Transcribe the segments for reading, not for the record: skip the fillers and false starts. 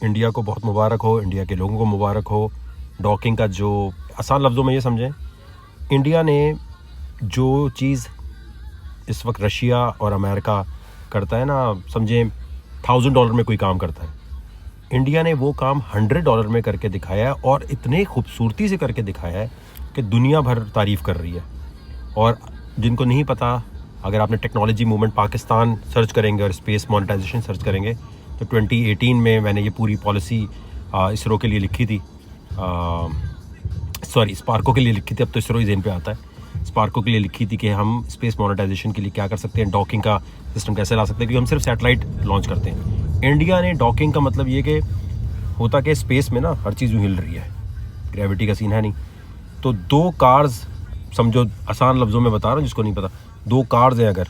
India को बहुत मुबारक हो, इंडिया के लोगों को मुबारक हो। डॉकिंग का जो आसान लफ्ज़ों में ये समझें, इंडिया ने जो चीज़ इस वक्त रशिया और अमेरिका करता है ना, समझें $1000 में कोई काम करता है, इंडिया ने वो काम $100 में करके दिखाया है और इतने खूबसूरती से करके दिखाया है कि दुनिया भर तारीफ़ कर रही है। और जिनको नहीं पता, अगर आपने टेक्नोलॉजी मूवमेंट पाकिस्तान सर्च करेंगे और स्पेस मोनेटाइजेशन सर्च करेंगे तो 2018 में मैंने ये पूरी पॉलिसी इसरो के लिए लिखी थी, स्पार्को के लिए लिखी थी, अब तो इसरो ही ज़हन पे आता है। स्पार्को के लिए लिखी थी कि हम स्पेस मोनेटाइजेशन के लिए क्या कर सकते हैं, डॉकिंग का सिस्टम कैसे ला सकते हैं, क्योंकि हम सिर्फ सैटेलाइट लॉन्च करते हैं। इंडिया ने डॉकिंग का मतलब ये कि होता कि स्पेस में ना हर चीज़ हिल रही है, ग्रेविटी का सीन है नहीं, तो 2 कार्स समझो, आसान लफ्ज़ों में बता रहा हूँ जिसको नहीं पता, 2 कार्स हैं, अगर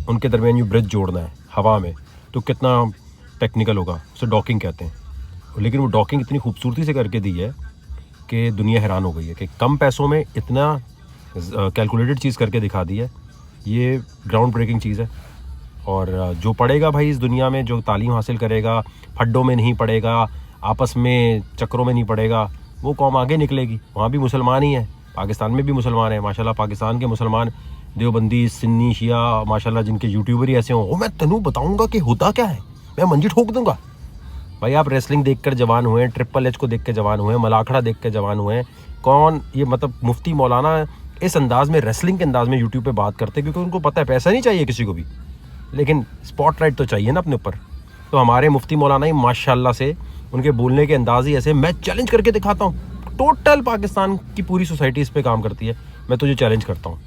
उनके दरमियान यूँ ब्रिज जोड़ना है हवा में तो कितना टेक्निकल होगा, उसे डॉकिंग कहते हैं। लेकिन वो डॉकिंग इतनी खूबसूरती से करके दी है कि दुनिया हैरान हो गई है कि कम पैसों में इतना कैलकुलेटेड चीज़ करके दिखा दी है। ये ग्राउंड ब्रेकिंग चीज़ है। और जो पढ़ेगा भाई इस दुनिया में, जो तालीम हासिल करेगा, फड्डों में नहीं पड़ेगा, आपस में चक्रों में नहीं पड़ेगा, वो कौम आगे निकलेगी। वहाँ भी मुसलमान ही हैं, पाकिस्तान में भी मुसलमान हैं माशाल्लाह। पाकिस्तान के मुसलमान देवबंदी, सुन्नी, शिया माशाल्लाह, जिनके यूट्यूबर ही ऐसे हों, वो मैं तनु बताऊँगा कि होता क्या है, मैं मंजी ठोक दूँगा। भाई आप रेसलिंग देखकर जवान हुए हैं, ट्रिपल एच को देख के जवान हुए हैं, मलाखड़ा देख के जवान हुए हैं। कौन ये मतलब मुफ्ती मौलाना इस अंदाज़ में, रेसलिंग के अंदाज़ में यूट्यूब पे बात करते हैं, क्योंकि उनको पता है पैसा नहीं चाहिए किसी को भी, लेकिन स्पॉटलाइट तो चाहिए ना अपने ऊपर। तो हमारे मुफ्ती मौलाना ही माशाल्लाह से, उनके बोलने के अंदाज ही ऐसे, मैं चैलेंज करके दिखाता हूँ। टोटल पाकिस्तान की पूरी सोसाइटी इस पर काम करती है, मैं तुझे चैलेंज करता हूँ,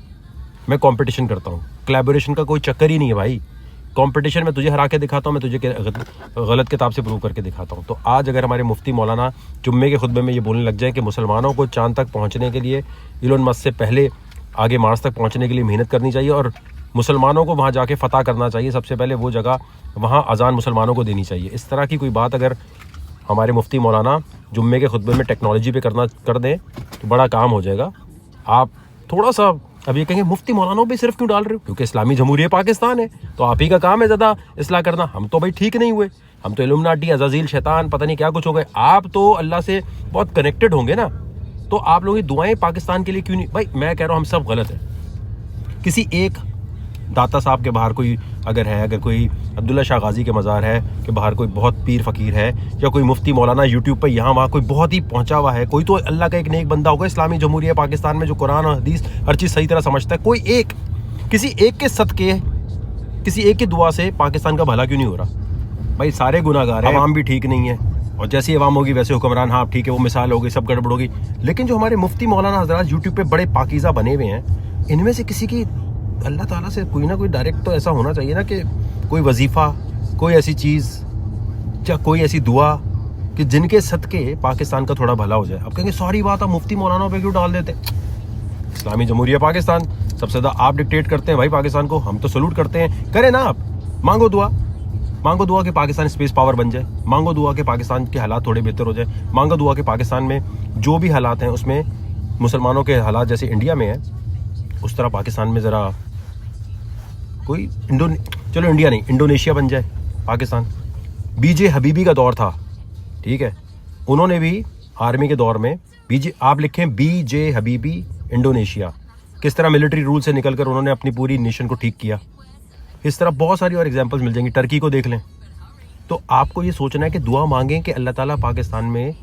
मैं कंपटीशन करता हूँ। कोलैबोरेशन का कोई चक्कर ही नहीं है भाई, कंपटीशन में तुझे हरा के दिखाता हूँ, मैं तुझे गलत किताब से प्रूव करके दिखाता हूँ। तो आज अगर हमारे मुफ्ती मौलाना जुम्मे के खुतबे में ये बोलने लग जाए कि मुसलमानों को चांद तक पहुँचने के लिए इलोन मस्क से पहले आगे मार्स तक पहुँचने के लिए मेहनत करनी चाहिए और मुसलमानों को वहाँ जाके फ़तह करना चाहिए, सबसे पहले वो जगह वहाँ अजान मुसलमानों को देनी चाहिए, इस तरह की कोई बात अगर हमारे मुफ्ती मौलाना जुम्मे के खुतबे में टेक्नोलॉजी पे कर दें तो बड़ा काम हो जाएगा। आप थोड़ा सा अब ये कहेंगे मुफ्ती मौलाना भी सिर्फ क्यों डाल रहे हो, क्योंकि इस्लामी जमहूरियत पाकिस्तान है तो आप ही का काम है ज़्यादा इस्लाह करना। हम तो भाई ठीक नहीं हुए, हम तो इल्यूमिनाटी, अज़ाज़ील, शैतान, पता नहीं क्या कुछ हो गए। आप तो अल्लाह से बहुत कनेक्टेड होंगे ना, तो आप लोगों की दुआएं पाकिस्तान के लिए क्यों नहीं? भाई मैं कह रहा हूँ हम सब गलत है। किसी एक दाता साहब के बाहर कोई अगर है, अगर कोई अब्दुल्ला शाह गाजी के मज़ार है कि बाहर कोई बहुत पीर फ़कीर है, या कोई मुफ्ती मौलाना यूट्यूब पर यहाँ वहाँ कोई बहुत ही पहुँचा हुआ है, कोई तो अल्लाह का एक नेक बंदा होगा इस्लामी जमहूरियत पाकिस्तान में जो कुरान और हदीस हर चीज़ सही तरह समझता है, कोई एक, किसी एक के सदके, किसी एक की दुआ से पाकिस्तान का भला क्यों नहीं हो रहा? भाई सारे गुनाहगार हैं, अवाम भी ठीक नहीं है, और जैसी अवाम होगी वैसे हुक्मरान। हाँ ठीक है, वो मिसाल होगी, सब गड़बड़ होगी, लेकिन जो हमारे मुफ्ती मौलाना हज़रात यूट्यूब पर बड़े पाकीज़ा बने हुए हैं, इनमें से किसी की अल्लाह ताला से कोई ना कोई डायरेक्ट तो ऐसा होना चाहिए ना कि कोई वजीफ़ा, कोई ऐसी चीज़ या कोई ऐसी दुआ कि जिनके सदके पाकिस्तान का थोड़ा भला हो जाए। अब कहेंगे सारी बात आप मुफ्ती मौलाना पे क्यों डाल देते? इस्लामी जमहूरियत पाकिस्तान सबसे ज़्यादा आप डिक्टेट करते हैं भाई पाकिस्तान को, हम तो सलूट करते हैं। करें ना आप, मांगो दुआ कि पाकिस्तान स्पेस पावर बन जाए, मांगो दुआ कि पाकिस्तान के हालात थोड़े बेहतर हो जाए, मांगो दुआ कि पाकिस्तान में जो भी हालात हैं उसमें मुसलमानों के हालात जैसे इंडिया में है उस तरह पाकिस्तान में ज़रा कोई चलो इंडिया नहीं, इंडोनेशिया बन जाए पाकिस्तान। बीजे हबीबी का दौर था, ठीक है, उन्होंने भी आर्मी के दौर में आप लिखें बीजे हबीबी इंडोनेशिया, किस तरह मिलिट्री रूल से निकलकर उन्होंने अपनी पूरी नेशन को ठीक किया। इस तरह बहुत सारी और एग्जांपल्स मिल जाएंगी, टर्की को देख लें। तो आपको ये सोचना है कि दुआ मांगें कि अल्लाह ताला पाकिस्तान में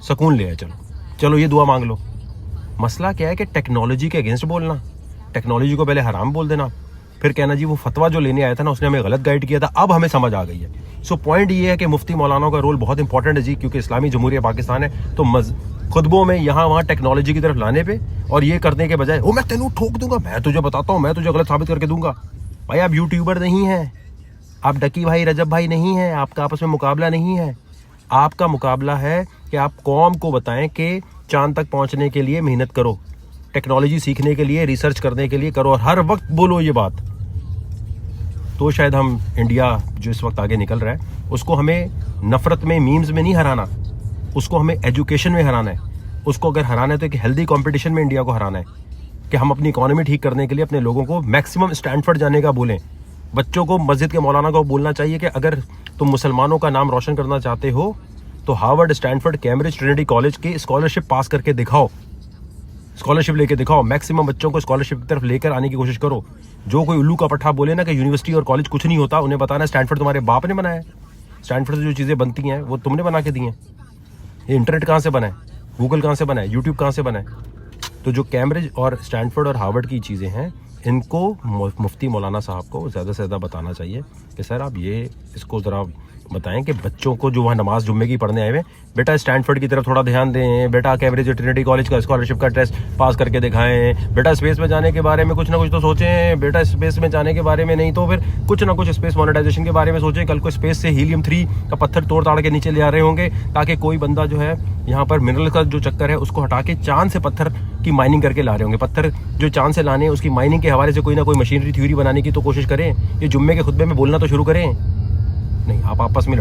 सुकून ले आए। चलो ये दुआ मांग लो। मसला क्या है कि टेक्नोलॉजी के अगेंस्ट बोलना, टेक्नोलॉजी को पहले हराम बोल देना, फिर कहना जी वो फतवा जो लेने आया था ना उसने हमें गलत गाइड किया था, अब हमें समझ आ गई है। सो पॉइंट ये है कि मुफ्ती मौलाना का रोल बहुत इंपॉर्टेंट है जी, क्योंकि इस्लामी जमहूरियत पाकिस्तान है। तो खुतबों में यहाँ वहाँ टेक्नोलॉजी की तरफ लाने पे और ये करने के बजाय, ओ मैं तेनू ठोक दूंगा, मैं तुझे बताता हूँ, मैं तुझे गलत साबित करके दूंगा। भाई आप यूट्यूबर नहीं हैं, आप डकी भाई रजब भाई नहीं हैं, आपका आपस में मुकाबला नहीं है। आपका मुकाबला है कि आप कौम को बताएं कि चांद तक पहुँचने के लिए मेहनत करो, टेक्नोलॉजी सीखने के लिए, रिसर्च करने के लिए करो, और हर वक्त बोलो ये बात। तो शायद हम इंडिया जो इस वक्त आगे निकल रहा है उसको हमें नफ़रत में, मीम्स में नहीं हराना, उसको हमें एजुकेशन में हराना है। उसको अगर हराना है तो एक हेल्दी कंपटीशन में इंडिया को हराना है कि हम अपनी इकोनॉमी ठीक करने के लिए अपने लोगों को मैक्सिमम स्टैनफोर्ड जाने का बोलें। बच्चों को मस्जिद के मौलाना को बोलना चाहिए कि अगर तुम मुसलमानों का नाम रोशन करना चाहते हो तो Harvard, Stanford, Cambridge, Trinity college के स्कॉलरशिप पास करके दिखाओ, स्कॉलरशिप लेके दिखाओ, मैक्सिमम बच्चों को स्कॉलरशिप की तरफ लेकर आने की कोशिश करो। जो कोई उल्लू का पट्टा बोले ना कि यूनिवर्सिटी और कॉलेज कुछ नहीं होता, उन्हें बताना स्टैनफोर्ड तुम्हारे बाप ने बनाया है, स्टैनफोर्ड से जो चीज़ें बनती हैं वो तुमने बना के दी हैं। ये इंटरनेट कहाँ से बना है, गूगल कहाँ से बना है, यूट्यूब कहाँ से बना है। तो जो कैम्ब्रिज और स्टैनफोर्ड और हार्वर्ड की चीज़ें हैं, इनको मुफ्ती मौलाना साहब को ज़्यादा से ज़्यादा बताना चाहिए कि सर आप ये इसको ज़रा बताएं कि बच्चों को जो वहाँ नमाज जुम्मे की पढ़ने आए हुए, बेटा स्टैनफोर्ड की तरफ थोड़ा ध्यान दें, बेटा कैम्ब्रिज और ट्रिनिटी कॉलेज का स्कॉलरशिप का टेस्ट पास करके दिखाएं, बेटा स्पेस में जाने के बारे में कुछ ना कुछ तो सोचें, बेटा स्पेस में जाने के बारे में नहीं तो फिर कुछ ना कुछ स्पेस मोनेटाइजेशन के बारे में सोचें। कल को स्पेस से हीलियम-3 का पत्थर तोड़ ताड़ के नीचे ले आ रहे होंगे, ताकि कोई बंदा जो है यहाँ पर मिनरल का जो चक्कर है उसको हटा के चांद से पत्थर की माइनिंग करके ला रहे होंगे। पत्थर जो चांद से लाने उसकी माइनिंग के हवाले से कोई ना कोई मशीनरी थ्योरी बनाने की तो कोशिश करें। ये जुम्मे के खुतबे में बोलना तो शुरू करें। नहीं, आप आपस में